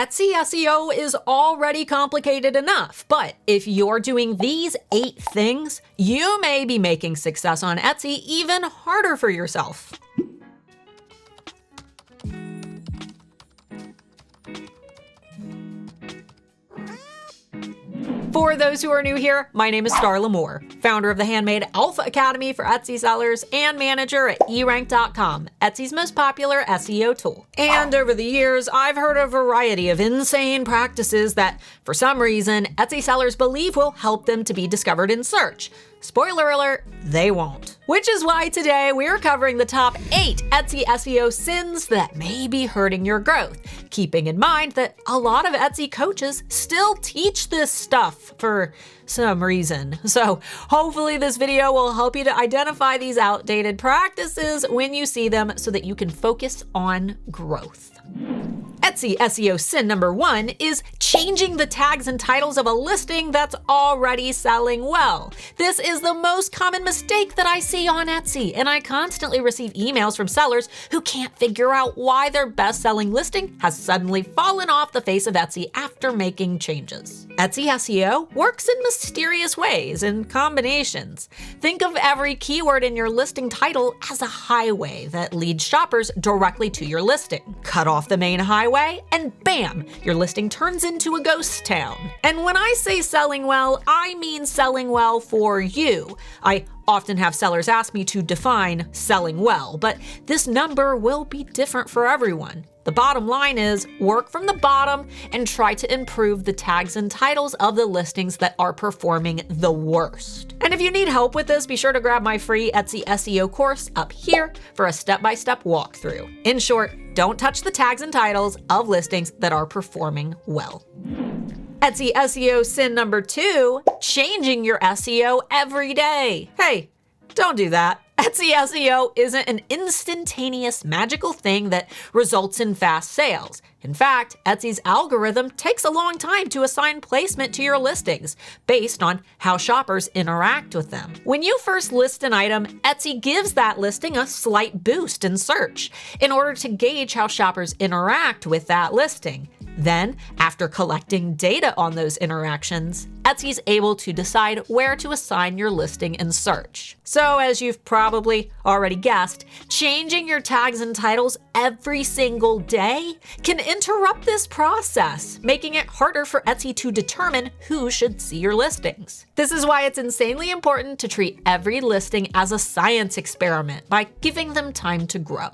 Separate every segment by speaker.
Speaker 1: Etsy SEO is already complicated enough, but if you're doing these 8 things, you may be making success on Etsy even harder for yourself. For those who are new here, my name is Starla Moore, founder of the Handmade Alpha Academy for Etsy sellers and manager at erank.com, Etsy's most popular SEO tool. And over the years, I've heard a variety of insane practices that, for some reason, Etsy sellers believe will help them to be discovered in search. Spoiler alert, they won't. Which is why today we're covering the top 8 Etsy SEO sins that may be hurting your growth, keeping in mind that a lot of Etsy coaches still teach this stuff for some reason. So hopefully this video will help you to identify these outdated practices when you see them so that you can focus on growth. Etsy SEO sin number 1 is changing the tags and titles of a listing that's already selling well. This is the most common mistake that I see on Etsy, and I constantly receive emails from sellers who can't figure out why their best-selling listing has suddenly fallen off the face of Etsy after making changes. Etsy SEO works in mysterious ways and combinations. Think of every keyword in your listing title as a highway that leads shoppers directly to your listing. Cut off the main highway, and bam, your listing turns into a ghost town. And when I say selling well, I mean selling well for you. I often have sellers ask me to define selling well, but this number will be different for everyone. The bottom line is work from the bottom and try to improve the tags and titles of the listings that are performing the worst. And if you need help with this, be sure to grab my free Etsy SEO course up here for a step-by-step walkthrough. In short, don't touch the tags and titles of listings that are performing well. Etsy SEO sin number 2, changing your SEO every day. Hey, don't do that. Etsy SEO isn't an instantaneous magical thing that results in fast sales. In fact, Etsy's algorithm takes a long time to assign placement to your listings based on how shoppers interact with them. When you first list an item, Etsy gives that listing a slight boost in search in order to gauge how shoppers interact with that listing. Then, after collecting data on those interactions, Etsy's able to decide where to assign your listing in search. So, as you've probably already guessed, changing your tags and titles every single day can interrupt this process, making it harder for Etsy to determine who should see your listings. This is why it's insanely important to treat every listing as a science experiment by giving them time to grow.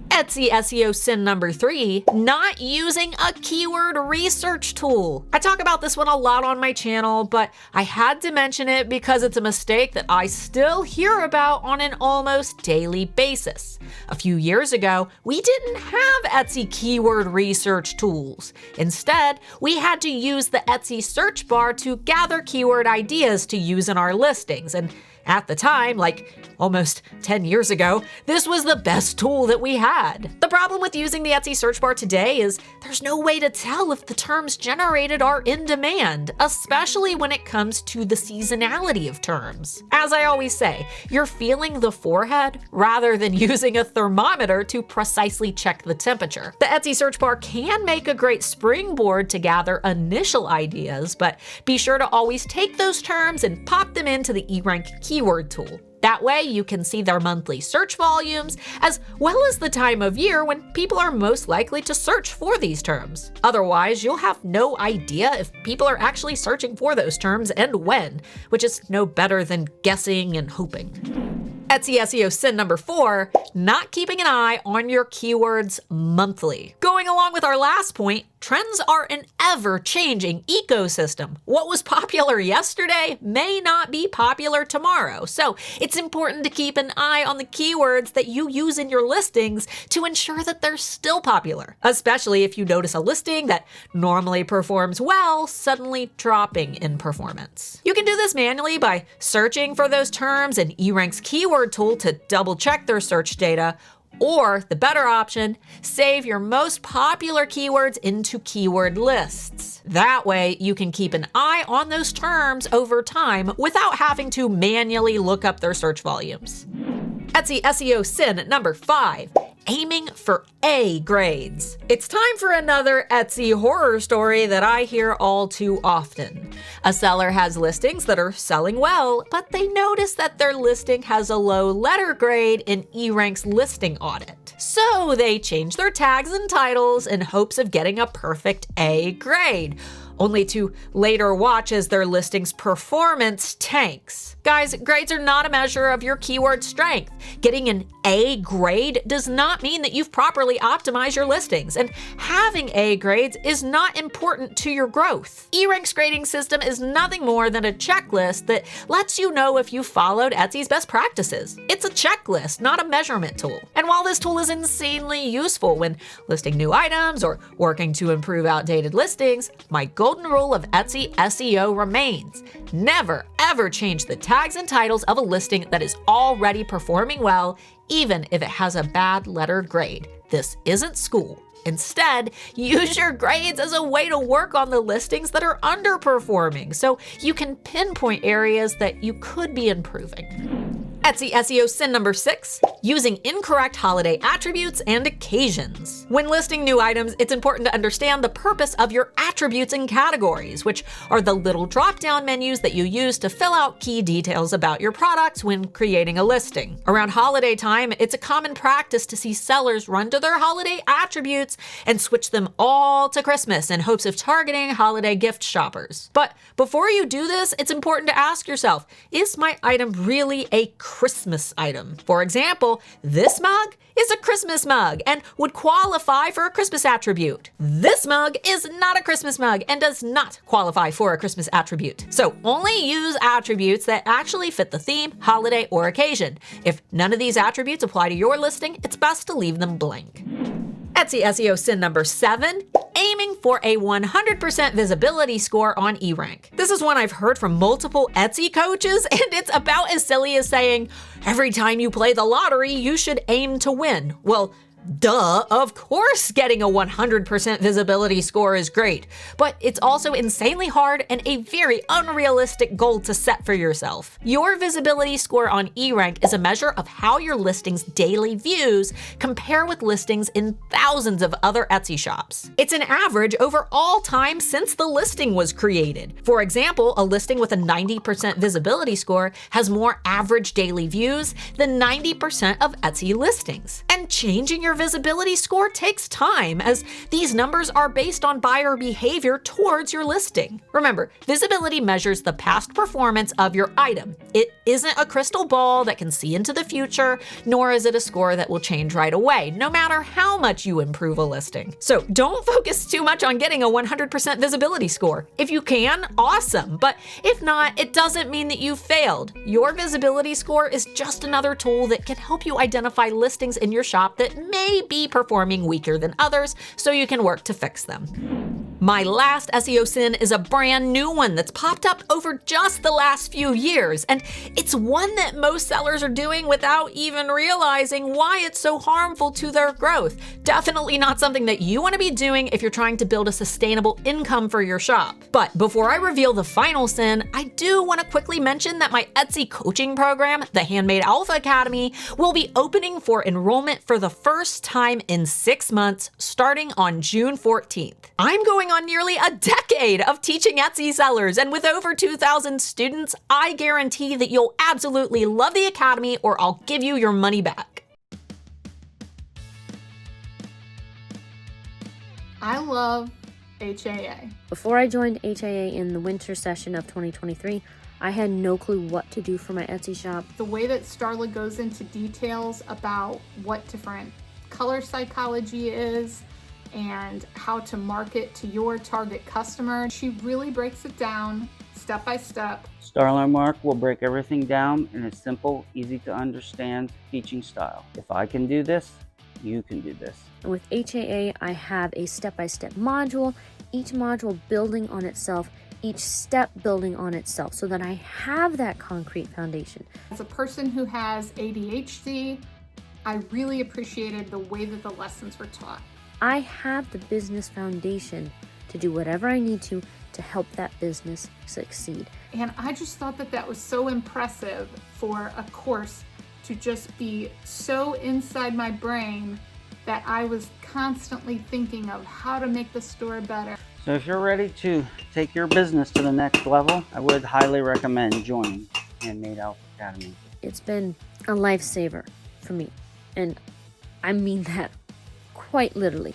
Speaker 1: Etsy SEO sin number 3, not using a keyword research tool. I talk about this one a lot on my channel, but I had to mention it because it's a mistake that I still hear about on an almost daily basis. A few years ago, we didn't have Etsy keyword research tools. Instead, we had to use the Etsy search bar to gather keyword ideas to use in our listings. And at the time, like almost 10 years ago, this was the best tool that we had. The problem with using the Etsy search bar today is there's no way to tell if the terms generated are in demand, especially when it comes to the seasonality of terms. As I always say, you're feeling the forehead rather than using a thermometer to precisely check the temperature. The Etsy search bar can make a great springboard to gather initial ideas, but be sure to always take those terms and pop them into the eRank keyword tool. That way you can see their monthly search volumes, as well as the time of year when people are most likely to search for these terms. Otherwise, you'll have no idea if people are actually searching for those terms and when, which is no better than guessing and hoping. Etsy SEO sin number 4, not keeping an eye on your keywords monthly. Going along with our last point, trends are an ever-changing ecosystem. What was popular yesterday may not be popular tomorrow, so it's important to keep an eye on the keywords that you use in your listings to ensure that they're still popular, especially if you notice a listing that normally performs well suddenly dropping in performance. You can do this manually by searching for those terms in eRank's keyword tool to double-check their search data, or the better option, save your most popular keywords into keyword lists. That way you can keep an eye on those terms over time without having to manually look up their search volumes. Etsy SEO sin number 5, aiming for A grades. It's time for another Etsy horror story that I hear all too often. A seller has listings that are selling well, but they notice that their listing has a low letter grade in eRank's listing audit. So they change their tags and titles in hopes of getting a perfect A grade, only to later watch as their listing's performance tanks. Guys, grades are not a measure of your keyword strength. Getting an A grade does not mean that you've properly optimized your listings, and having A grades is not important to your growth. eRank's grading system is nothing more than a checklist that lets you know if you followed Etsy's best practices. It's a checklist, not a measurement tool. And while this tool is insanely useful when listing new items or working to improve outdated listings, my golden rule of Etsy SEO remains: never ever change the tags and titles of a listing that is already performing well, even if it has a bad letter grade. This isn't school. Instead, use your grades as a way to work on the listings that are underperforming so you can pinpoint areas that you could be improving. Etsy SEO sin number 6, using incorrect holiday attributes and occasions. When listing new items, it's important to understand the purpose of your attributes and categories, which are the little drop-down menus that you use to fill out key details about your products when creating a listing. Around holiday time, it's a common practice to see sellers run to their holiday attributes and switch them all to Christmas in hopes of targeting holiday gift shoppers. But before you do this, it's important to ask yourself, is my item really a Christmas item? For example, this mug is a Christmas mug and would qualify for a Christmas attribute. This mug is not a Christmas mug and does not qualify for a Christmas attribute. So only use attributes that actually fit the theme, holiday, or occasion. If none of these attributes apply to your listing, it's best to leave them blank. Etsy SEO sin number 7, aiming for a 100% visibility score on eRank. This is one I've heard from multiple Etsy coaches, and it's about as silly as saying, every time you play the lottery, you should aim to win. Well, duh, of course getting a 100% visibility score is great, but it's also insanely hard and a very unrealistic goal to set for yourself. Your visibility score on eRank is a measure of how your listing's daily views compare with listings in thousands of other Etsy shops. It's an average over all time since the listing was created. For example, a listing with a 90% visibility score has more average daily views than 90% of Etsy listings. And changing your visibility score takes time, as these numbers are based on buyer behavior towards your listing. Remember, visibility measures the past performance of your item. It isn't a crystal ball that can see into the future, nor is it a score that will change right away, no matter how much you improve a listing. So don't focus too much on getting a 100% visibility score. If you can, awesome, but if not, it doesn't mean that you failed. Your visibility score is just another tool that can help you identify listings in your shop that may be performing weaker than others, so you can work to fix them. My last SEO sin is a brand new one that's popped up over just the last few years, and it's one that most sellers are doing without even realizing why it's so harmful to their growth. Definitely not something that you want to be doing if you're trying to build a sustainable income for your shop. But before I reveal the final sin, I do want to quickly mention that my Etsy coaching program, the Handmade Alpha Academy, will be opening for enrollment for the first time in 6 months, starting on June 14th. I'm going on nearly a decade of teaching Etsy sellers, and with over 2,000 students, I guarantee that you'll absolutely love the Academy, or I'll give you your money back.
Speaker 2: I love HAA.
Speaker 3: Before I joined HAA in the winter session of 2023, I had no clue what to do for my Etsy shop.
Speaker 2: The way that Starla goes into details about what different color psychology is and how to market to your target customer, she really breaks it down step by step.
Speaker 4: Starla and Mark will break everything down in a simple, easy to understand teaching style. If I can do this, you can do this.
Speaker 3: And with HAA, I have a step-by-step module, each module building on itself, each step building on itself, so that I have that concrete foundation.
Speaker 2: As a person who has ADHD, I really appreciated the way that the lessons were taught.
Speaker 3: I have the business foundation to do whatever I need to help that business succeed.
Speaker 2: And I just thought that that was so impressive for a course to just be so inside my brain that I was constantly thinking of how to make the store better.
Speaker 4: So if you're ready to take your business to the next level, I would highly recommend joining Handmade Elf Academy.
Speaker 3: It's been a lifesaver for me, and I mean that quite literally.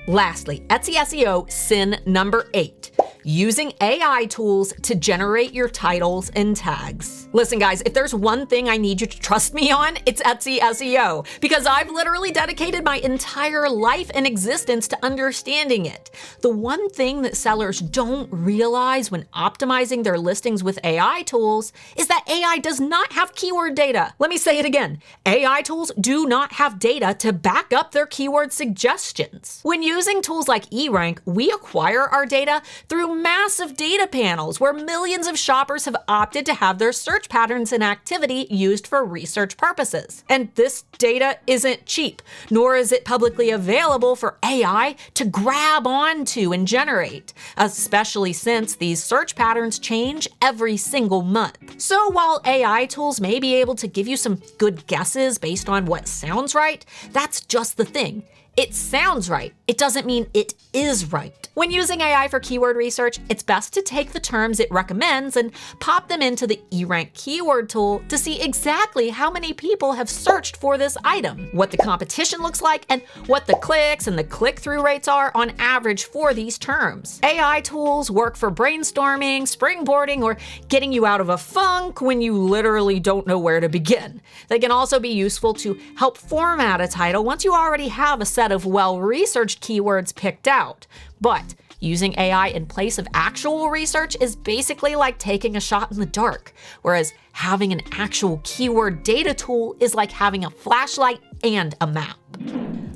Speaker 1: Lastly, Etsy SEO sin number 8. Using AI tools to generate your titles and tags. Listen guys, if there's one thing I need you to trust me on, it's Etsy SEO, because I've literally dedicated my entire life and existence to understanding it. The one thing that sellers don't realize when optimizing their listings with AI tools is that AI does not have keyword data. Let me say it again. AI tools do not have data to back up their keyword suggestions. When using tools like eRank, we acquire our data through massive data panels where millions of shoppers have opted to have their search patterns and activity used for research purposes. And this data isn't cheap, nor is it publicly available for AI to grab onto and generate, especially since these search patterns change every single month. So while AI tools may be able to give you some good guesses based on what sounds right, that's just the thing. It sounds right. It doesn't mean it is right. When using AI for keyword research, it's best to take the terms it recommends and pop them into the eRank keyword tool to see exactly how many people have searched for this item, what the competition looks like, and what the clicks and the click-through rates are on average for these terms. AI tools work for brainstorming, springboarding, or getting you out of a funk when you literally don't know where to begin. They can also be useful to help format a title once you already have a set of well-researched keywords picked out. But using AI in place of actual research is basically like taking a shot in the dark, whereas having an actual keyword data tool is like having a flashlight and a map.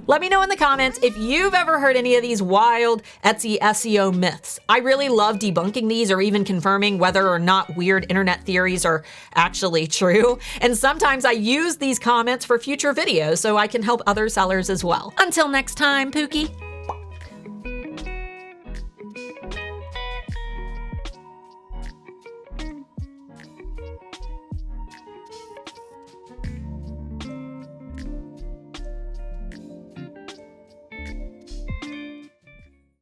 Speaker 1: Let me know in the comments if you've ever heard any of these wild Etsy SEO myths. I really love debunking these or even confirming whether or not weird internet theories are actually true. And sometimes I use these comments for future videos so I can help other sellers as well. Until next time, Pookie.